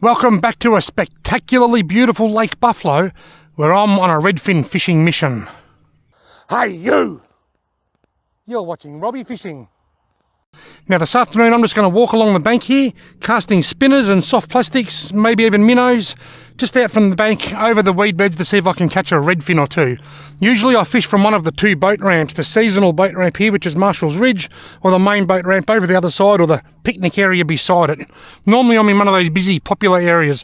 Welcome back to a spectacularly beautiful Lake Buffalo, where I'm on a redfin fishing mission. Hey you! You're watching Robbie Fishing. Now this afternoon I'm just going to walk along the bank here, casting spinners and soft plastics, maybe even minnows, just out from the bank over the weed beds to see if I can catch a redfin or two. Usually I fish from one of the two boat ramps, the seasonal boat ramp here, which is Marshall's Ridge, or the main boat ramp over the other side, or the picnic area beside it. Normally I'm in one of those busy, popular areas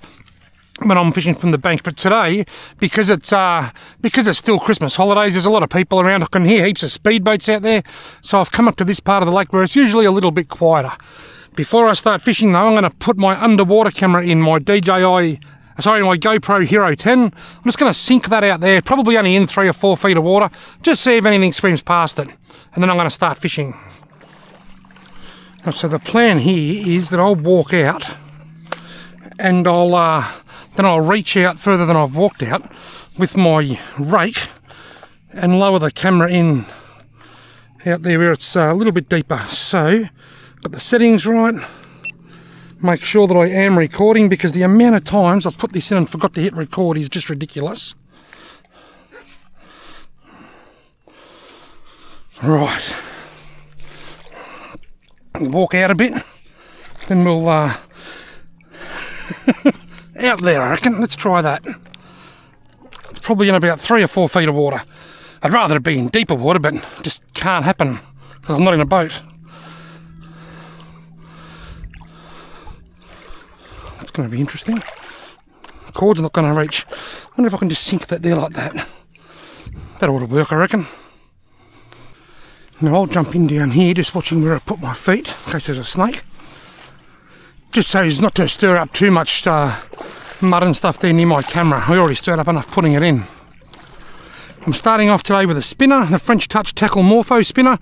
when I'm fishing from the bank, but today, because it's still Christmas holidays, there's a lot of people around. I can hear heaps of speedboats out there, so I've come up to this part of the lake where it's usually a little bit quieter. Before I start fishing though, I'm going to put my underwater camera in, my my GoPro Hero 10. I'm just going to sink that out there, probably only in 3 or 4 feet of water, just see if anything swims past it, and then I'm going to start fishing. So the plan here is that I'll walk out, and then I'll reach out further than I've walked out with my rake and lower the camera in out there where it's a little bit deeper. So, got the settings right, make sure that I am recording, because the amount of times I've put this in and forgot to hit record is just ridiculous. Right, walk out a bit, then we'll out there, I reckon. Let's try that. It's probably in about 3 or 4 feet of water. I'd rather it be in deeper water, but just can't happen because I'm not in a boat. That's going to be interesting. The cord's not going to reach. I wonder if I can just sink that there like that. That ought to work, I reckon. Now I'll jump in down here, just watching where I put my feet in case there's a snake. Just so as not to stir up too much mud and stuff there near my camera. I already stirred up enough putting it in. I'm starting off today with a spinner, the French Touch Tackle Morpho spinner,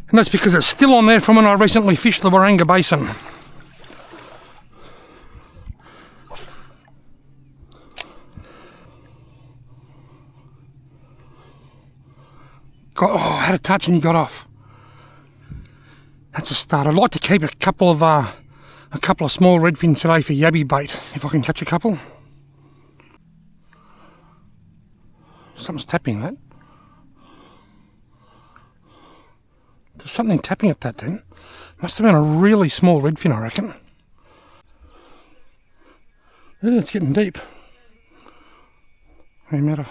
and that's because it's still on there from when I recently fished the Waranga Basin. I had a touch and he got off. That's a start. I'd like to keep a couple of small redfin today for Yabby bait, if I can catch a couple. Something's tapping that. There's something tapping at that then. Must have been a really small redfin, I reckon. Yeah, it's getting deep. No matter.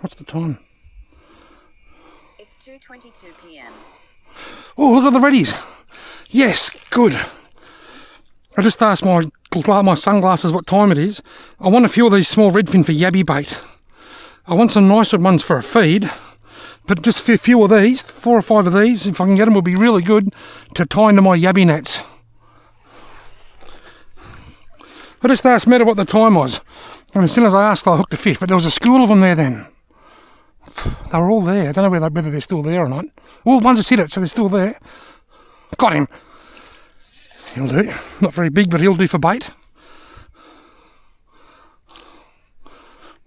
What's the time? It's 2:22 p.m. Oh, look at the reddies. Yes, good. I just asked my sunglasses what time it is. I want a few of these small redfin for Yabby bait. I want some nicer ones for a feed, but just a few of these, 4 or 5 of these, if I can get them, will be really good to tie into my Yabby nets. I just asked Meta what the time was, and as soon as I asked, I hooked a fish, but there was a school of them there then. They were all there. I don't know whether they're still there or not. Well, one just hit it, so they're still there. Got him. He'll do. Not very big, but he'll do for bait.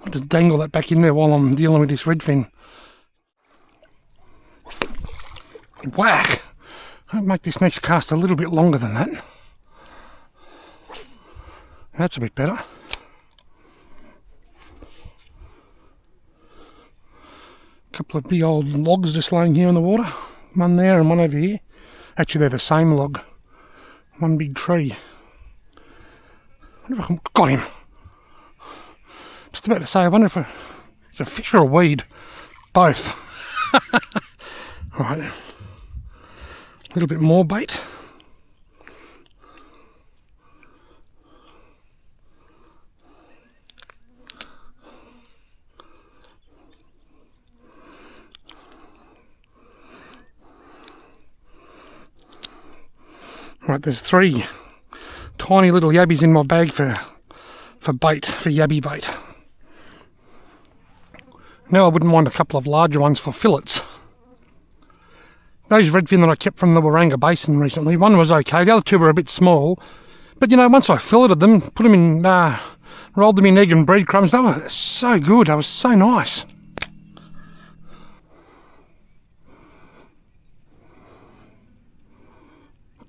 I'll just dangle that back in there while I'm dealing with this redfin. Whack! I'll make this next cast a little bit longer than that. That's a bit better. Couple of big old logs just laying here in the water. One there and one over here. Actually, they're the same log. One big tree. Got him. Just about to say, I wonder if it's a fish or a weed. Both. Right. A little bit more bait. Right, there's 3 tiny little yabbies in my bag for bait, for Yabby bait. Now I wouldn't mind a couple of larger ones for fillets. Those redfin that I kept from the Waranga Basin recently, one was okay, the other 2 were a bit small. But you know, once I filleted them, put them in, rolled them in egg and breadcrumbs, they were so good, they were so nice.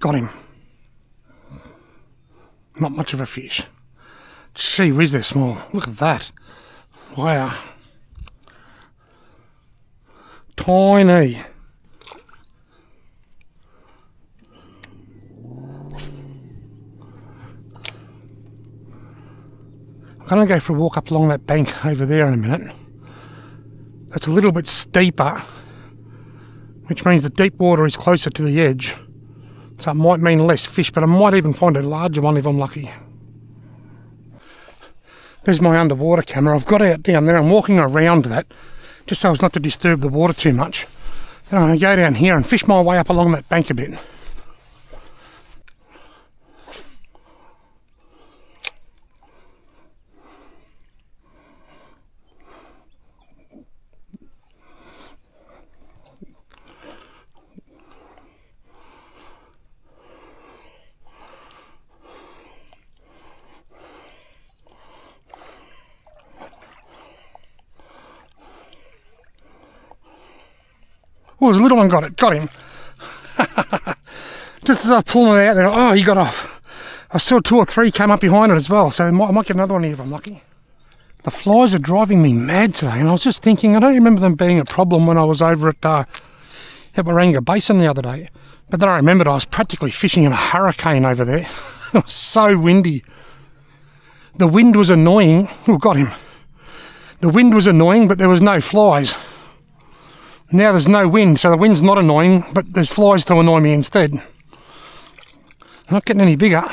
Got him. Not much of a fish. Gee whiz, they're small. Look at that. Wow. Tiny. I'm going to go for a walk up along that bank over there in a minute. It's a little bit steeper, which means the deep water is closer to the edge. So it might mean less fish, but I might even find a larger one if I'm lucky. There's my underwater camera. I've got out down there. I'm walking around that just so as not to disturb the water too much. Then I'm going to go down here and fish my way up along that bank a bit. Oh, the little one got him. Just as I was pulling it out there, oh, he got off. I saw 2 or 3 come up behind it as well, so I might get another one here if I'm lucky. The flies are driving me mad today, and I was just thinking, I don't remember them being a problem when I was over at Waranga Basin the other day. But then I remembered I was practically fishing in a hurricane over there. It was so windy. The wind was annoying. Oh, got him. The wind was annoying, but there was no flies. Now there's no wind, so the wind's not annoying, but there's flies to annoy me instead. They're not getting any bigger.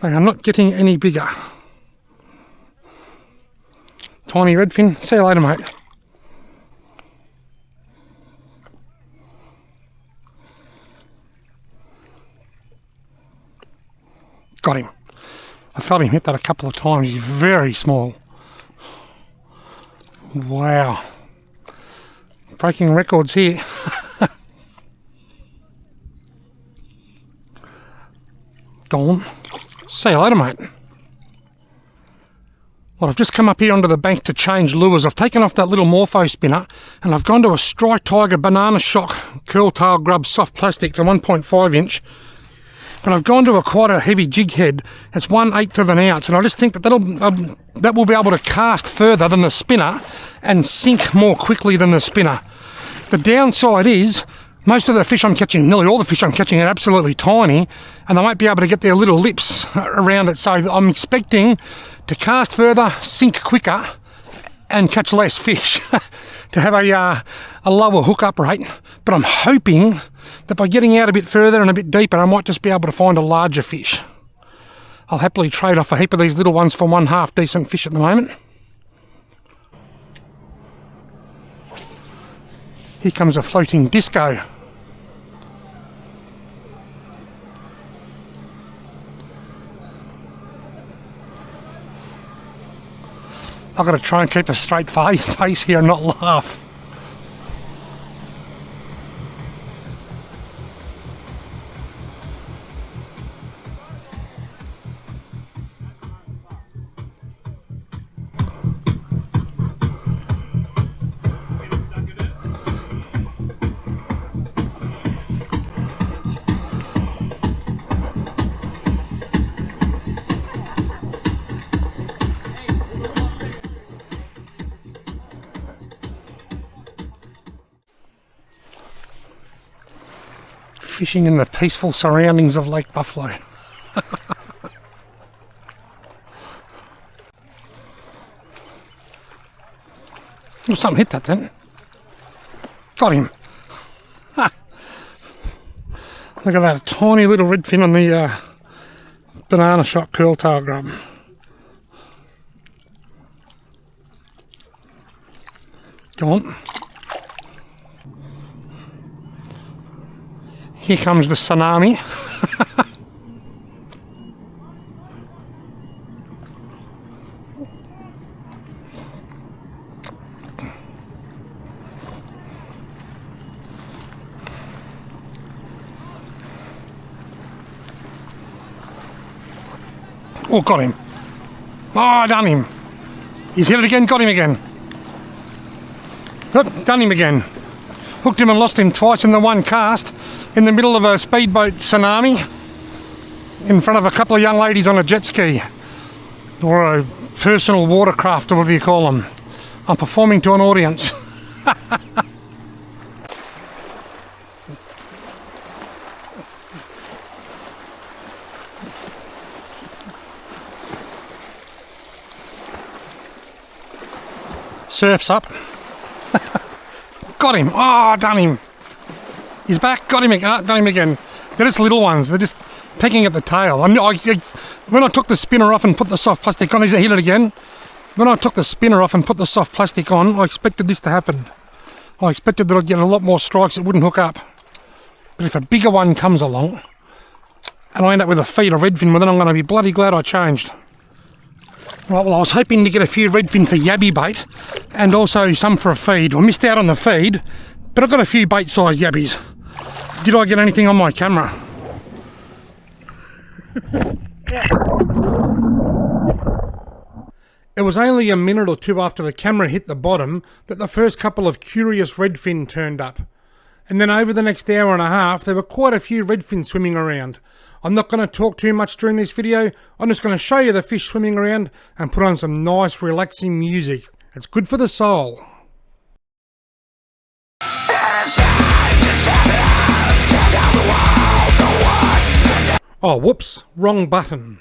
They are not getting any bigger. Tiny redfin. See you later, mate. Got him. I felt him hit that a couple of times. He's very small. Wow. Breaking records here. Dawn. See you later, mate. Well, I've just come up here onto the bank to change lures. I've taken off that little morpho spinner and I've gone to a Strike Tiger banana shock curl tail grub soft plastic, the 1.5 inch. And I've gone to quite a heavy jig head. It's 1/8 of an ounce, and I just think that that will be able to cast further than the spinner and sink more quickly than the spinner. The downside is most of the fish I'm catching, nearly all the fish I'm catching, are absolutely tiny, and they won't be able to get their little lips around it. So I'm expecting to cast further, sink quicker, and catch less fish to have a lower hookup rate. But I'm hoping that by getting out a bit further and a bit deeper, I might just be able to find a larger fish. I'll happily trade off a heap of these little ones for one half decent fish at the moment. Here comes a floating disco. I've got to try and keep a straight face here and not laugh. Fishing in the peaceful surroundings of Lake Buffalo. Oh, something hit that then. Got him. Ha. Look at that, a tiny little redfin on the banana shock curl tail grub. Go on. Here comes the tsunami. Oh, got him. Oh, I done him. He's hit it again, got him again. Oh, done him again. Hooked him and lost him twice in the one cast. in the middle of a speedboat tsunami in front of a couple of young ladies on a jet ski or a personal watercraft or whatever you call them. I'm performing to an audience. Surf's up. Got him. Oh, done him. He's back. Got him again. Done him again. They're just little ones. They're just pecking at the tail. When I took the spinner off and put the soft plastic on, he's hit it again. When I took the spinner off and put the soft plastic on, I expected this to happen. I expected that I'd get a lot more strikes. It wouldn't hook up. But if a bigger one comes along and I end up with a feed of redfin, well, then I'm going to be bloody glad I changed. Right, well, I was hoping to get a few redfin for yabby bait and also some for a feed. I missed out on the feed, but I got a few bait-sized yabbies. Did I get anything on my camera? It was only a minute or two after the camera hit the bottom that the first couple of curious redfin turned up. And then over the next hour and a half, there were quite a few redfin swimming around. I'm not going to talk too much during this video. I'm just going to show you the fish swimming around and put on some nice relaxing music. It's good for the soul. Oh, whoops, wrong button.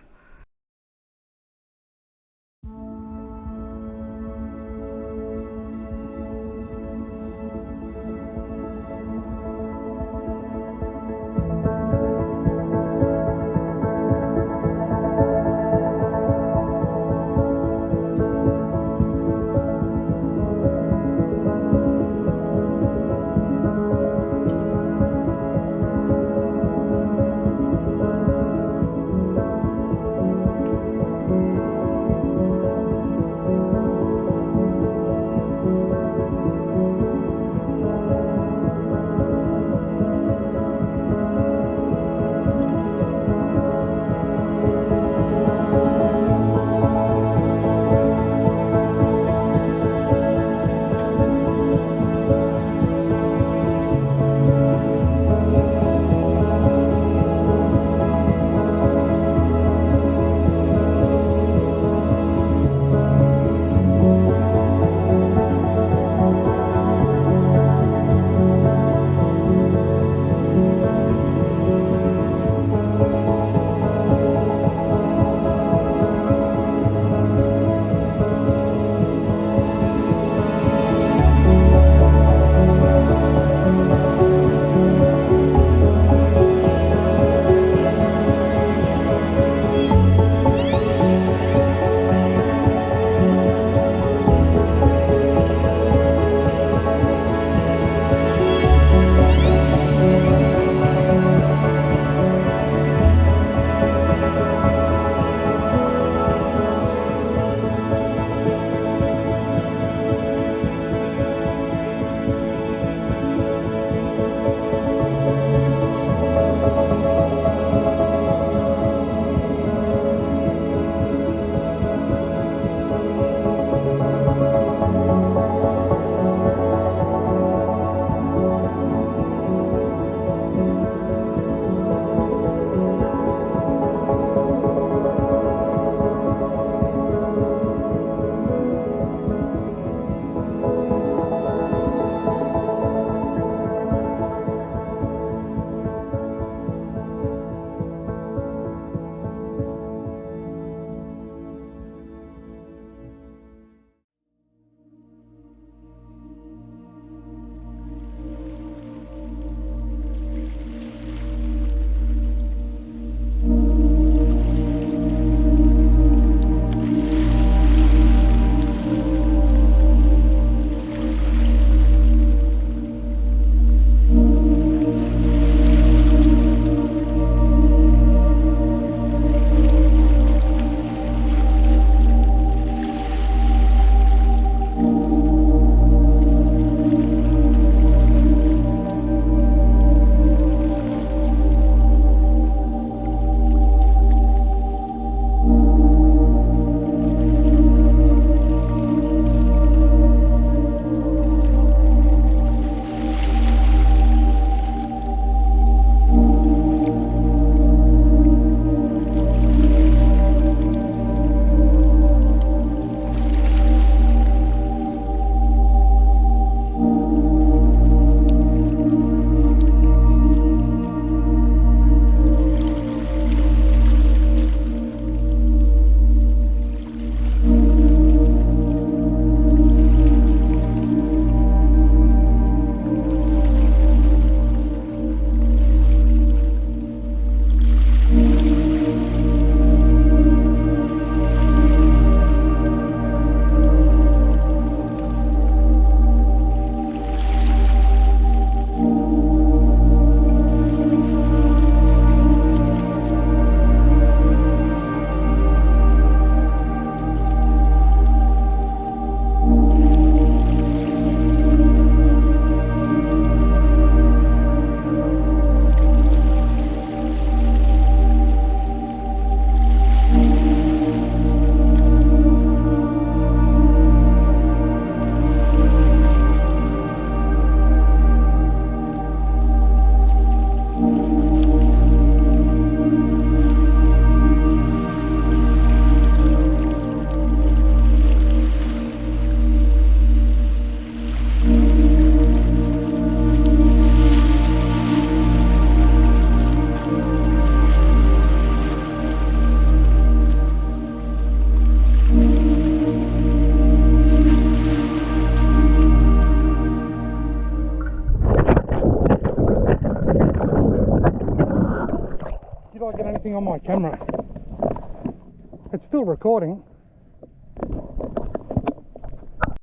nothing on my camera. It's still recording.